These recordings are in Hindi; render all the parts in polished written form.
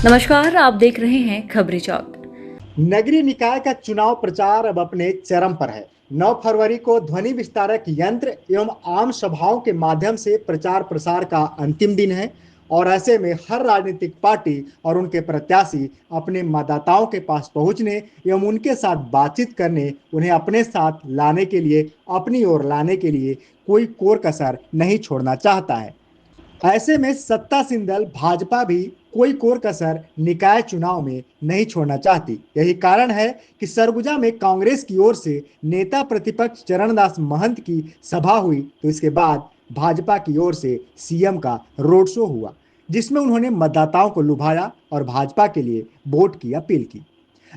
नमस्कार, आप देख रहे हैं खबरी चौक। नगरीय निकाय का चुनाव प्रचार अब अपने चरम पर है। 9 फरवरी को ध्वनि विस्तारक यंत्र एवं आम सभाओं के माध्यम से प्रचार प्रसार का अंतिम दिन है और ऐसे में हर राजनीतिक पार्टी और उनके प्रत्याशी अपने मतदाताओं के पास पहुंचने एवं उनके साथ बातचीत करने, उन्हें अपने साथ लाने के लिए, अपनी ओर लाने के लिए कोई कोर कसर नहीं छोड़ना चाहता है। ऐसे में सत्तासीन दल भाजपा भी कोई कोर कसर निकाय चुनाव में नहीं छोड़ना चाहती। यही कारण है कि सरगुजा में कांग्रेस की ओर से नेता प्रतिपक्ष चरणदास महंत की सभा हुई, तो इसके बाद भाजपा की ओर से सीएम का रोड शो हुआ, जिसमें उन्होंने मतदाताओं को लुभाया और भाजपा के लिए वोट की अपील की।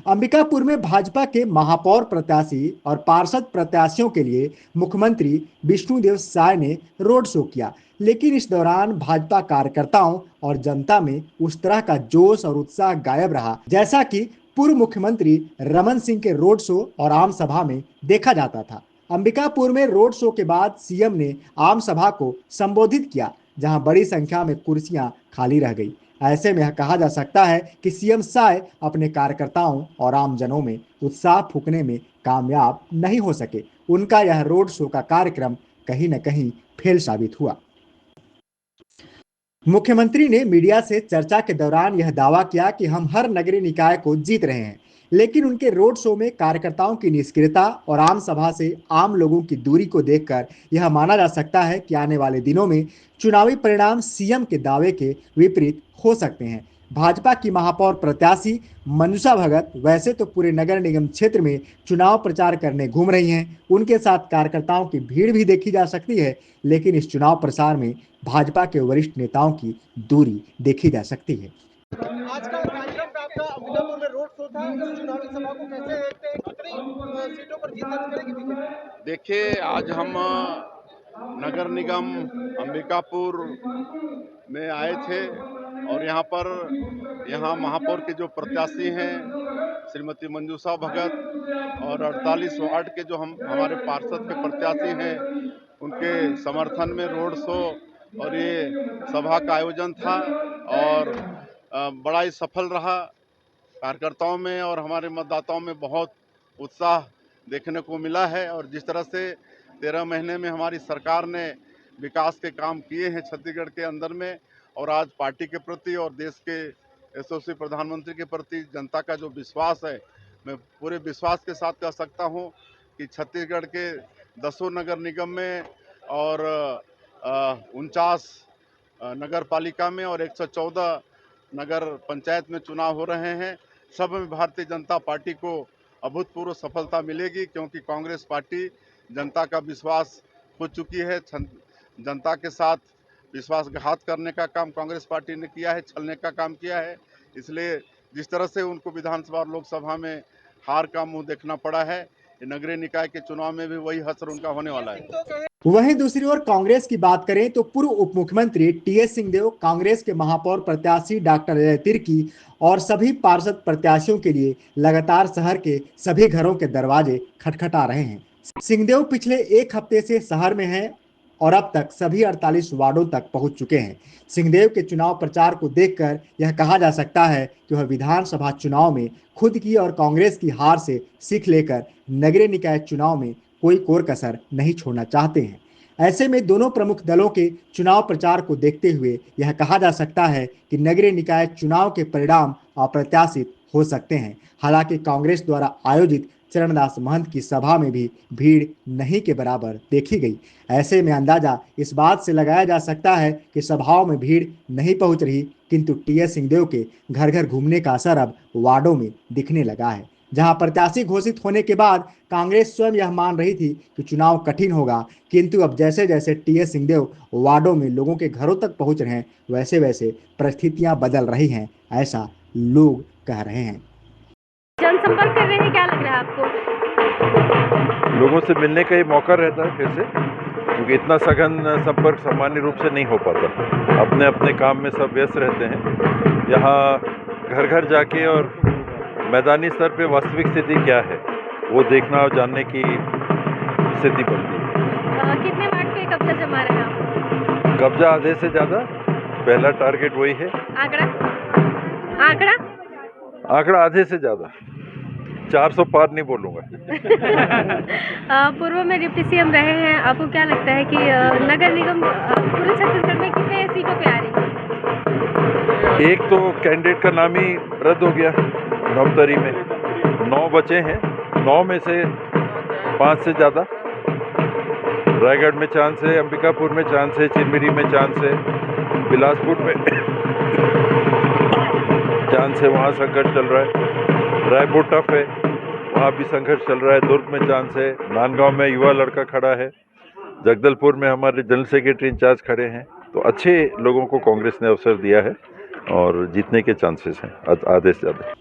अंबिकापुर में भाजपा के महापौर प्रत्याशी और पार्षद प्रत्याशियों के लिए मुख्यमंत्री विष्णुदेव साय ने रोड शो किया, लेकिन इस दौरान भाजपा कार्यकर्ताओं और जनता में उस तरह का जोश और उत्साह गायब रहा, जैसा कि पूर्व मुख्यमंत्री रमन सिंह के रोड शो और आम सभा में देखा जाता था। अंबिकापुर में रोड शो के बाद सीएम ने आम सभा को संबोधित किया, जहां बड़ी संख्या में कुर्सियां खाली रह गई। ऐसे में कहा जा सकता है कि सीएम साय अपने कार्यकर्ताओं और आमजनों में उत्साह फूंकने में कामयाब नहीं हो सके। उनका यह रोड शो का कार्यक्रम कहीं न कहीं फेल साबित हुआ। मुख्यमंत्री ने मीडिया से चर्चा के दौरान यह दावा किया कि हम हर नगरीय निकाय को जीत रहे हैं, लेकिन उनके रोड शो में कार्यकर्ताओं की निष्क्रियता और आम सभा से आम लोगों की दूरी को देखकर यह माना जा सकता है कि आने वाले दिनों में चुनावी परिणाम सीएम के दावे के विपरीत हो सकते हैं। भाजपा की महापौर प्रत्याशी मंजुषा भगत वैसे तो पूरे नगर निगम क्षेत्र में चुनाव प्रचार करने घूम रही हैं। उनके साथ कार्यकर्ताओं की भीड़ भी देखी जा सकती है, लेकिन इस चुनाव प्रचार में भाजपा के वरिष्ठ नेताओं की दूरी देखी जा सकती है। आज का कार्यक्रम पे आपका अंबिकापुर में रोड शो था। इस चुनावी सभा को कैसे देखते हैं? कितनी सीटों पर जीत दर्ज करेगी बीजेपी? देखिए, आज हम नगर निगम अंबिकापुर में आए थे और यहाँ महापौर के जो प्रत्याशी हैं श्रीमती मंजूषा भगत और 48 वार्ड के जो हम हमारे पार्षद के प्रत्याशी हैं, उनके समर्थन में रोड शो और ये सभा का आयोजन था और बड़ा ही सफल रहा। कार्यकर्ताओं में और हमारे मतदाताओं में बहुत उत्साह देखने को मिला है और जिस तरह से 13 महीने में हमारी सरकार ने विकास के काम किए हैं छत्तीसगढ़ के अंदर में, और आज पार्टी के प्रति और देश के यशस्वी प्रधानमंत्री के प्रति जनता का जो विश्वास है, मैं पूरे विश्वास के साथ कह सकता हूं कि छत्तीसगढ़ के 10 नगर निगम में और 49 नगर पालिका में और 114 नगर पंचायत में चुनाव हो रहे हैं। सब में भारतीय जनता पार्टी को अभूतपूर्व सफलता मिलेगी, क्योंकि कांग्रेस पार्टी जनता का विश्वास खो चुकी है। जनता के साथ विश्वासघात करने का काम कांग्रेस पार्टी ने किया है, छलने का काम किया है। इसलिए जिस तरह से उनको विधानसभा और लोकसभा में हार का मुंह देखना पड़ा है, नगरीय निकाय के चुनाव में भी वही हश्र उनका होने वाला है। वहीं दूसरी ओर कांग्रेस की बात करें तो पूर्व उप मुख्यमंत्री टीएस सिंहदेव, कांग्रेस के महापौर प्रत्याशी डॉक्टर अजय तिर्की और सभी पार्षद प्रत्याशियों के लिए लगातार शहर के सभी घरों के दरवाजे खटखटा रहे हैं। सिंहदेव पिछले एक हफ्ते से शहर में हैं और अब तक सभी 48 वार्डों तक पहुंच चुके हैं। सिंहदेव के चुनाव प्रचार को देखकर यह कहा जा सकता है कि वह विधानसभा चुनाव में खुद की और कांग्रेस की हार से सीख लेकर नगरीय निकाय चुनाव में कोई कोर कसर नहीं छोड़ना चाहते हैं। ऐसे में दोनों प्रमुख दलों के चुनाव प्रचार को देखते हुए यह कहा जा सकता है कि नगरीय निकाय चुनाव के परिणाम अप्रत्याशित हो सकते हैं। हालांकि कांग्रेस द्वारा आयोजित चरणदास महंत की सभा में भी भीड़ नहीं के बराबर देखी गई। ऐसे में अंदाजा इस बात से लगाया जा सकता है कि सभाओं में भीड़ नहीं पहुंच रही, किंतु टीएस सिंहदेव के घर घर घूमने का असर अब वार्डों में दिखने लगा है। जहां प्रत्याशी घोषित होने के बाद कांग्रेस स्वयं यह मान रही थी कि चुनाव कठिन होगा, किंतु अब जैसे जैसे टीएस सिंहदेव वार्डों में लोगों के घरों तक पहुंच रहे हैं, वैसे वैसे परिस्थितियां बदल रही हैं, ऐसा लोग कह रहे हैं। जनसंपर्क कर रहे हैं, क्या लग रहा है आपको? लोगों से मिलने का ही मौका रहता है फिर से, क्योंकि इतना सघन संपर्क सामान्य रूप से नहीं हो पाता। अपने अपने काम में सब व्यस्त रहते हैं। यहाँ घर घर जाके और मैदानी स्तर पे वास्तविक स्थिति क्या है वो देखना और जानने की स्थिति बनती है। कितने वार्ड पे कब्जा जमा रहे हैं आप? कब्जा आधे से ज़्यादा, पहला टारगेट वही है। आंकड़ा? आंकड़ा? आंकड़ा आधे से ज़्यादा, 400 पार नहीं बोलूँगा। पूर्व में डिप्टी सीएम रहे हैं, आपको क्या लगता है कि नगर निगम पूरे छत्तीसगढ़ में कितने सीटों पे आ रही है? एक तो कैंडिडेट का नाम ही रद्द हो गया नवतरी में, 9 बचे हैं, 9 में से 5 से ज़्यादा रायगढ़ में चांस है, अंबिकापुर में चांस है, चिरमिरी में चांस है, बिलासपुर में चांस है, वहाँ संघर्ष चल रहा है, रायपुर टफ है, वहाँ भी संघर्ष चल रहा है, दुर्ग में चांस है, नांदगांव में युवा लड़का खड़ा है, जगदलपुर में हमारे जनरल सेक्रेटरी इंचार्ज खड़े हैं। तो अच्छे लोगों को कांग्रेस ने अवसर दिया है और जीतने के चांसेस हैं आधे से ज़्यादा।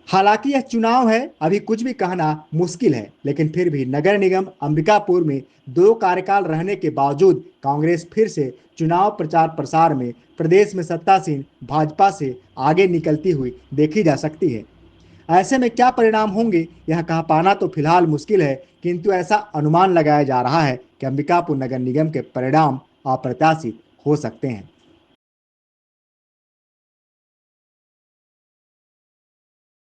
हालांकि यह चुनाव है, अभी कुछ भी कहना मुश्किल है, लेकिन फिर भी नगर निगम अंबिकापुर में 2 कार्यकाल रहने के बावजूद कांग्रेस फिर से चुनाव प्रचार प्रसार में प्रदेश में सत्तासीन भाजपा से आगे निकलती हुई देखी जा सकती है। ऐसे में क्या परिणाम होंगे यह कह पाना तो फिलहाल मुश्किल है, किंतु ऐसा अनुमान लगाया जा रहा है कि अंबिकापुर नगर निगम के परिणाम अप्रत्याशित हो सकते हैं।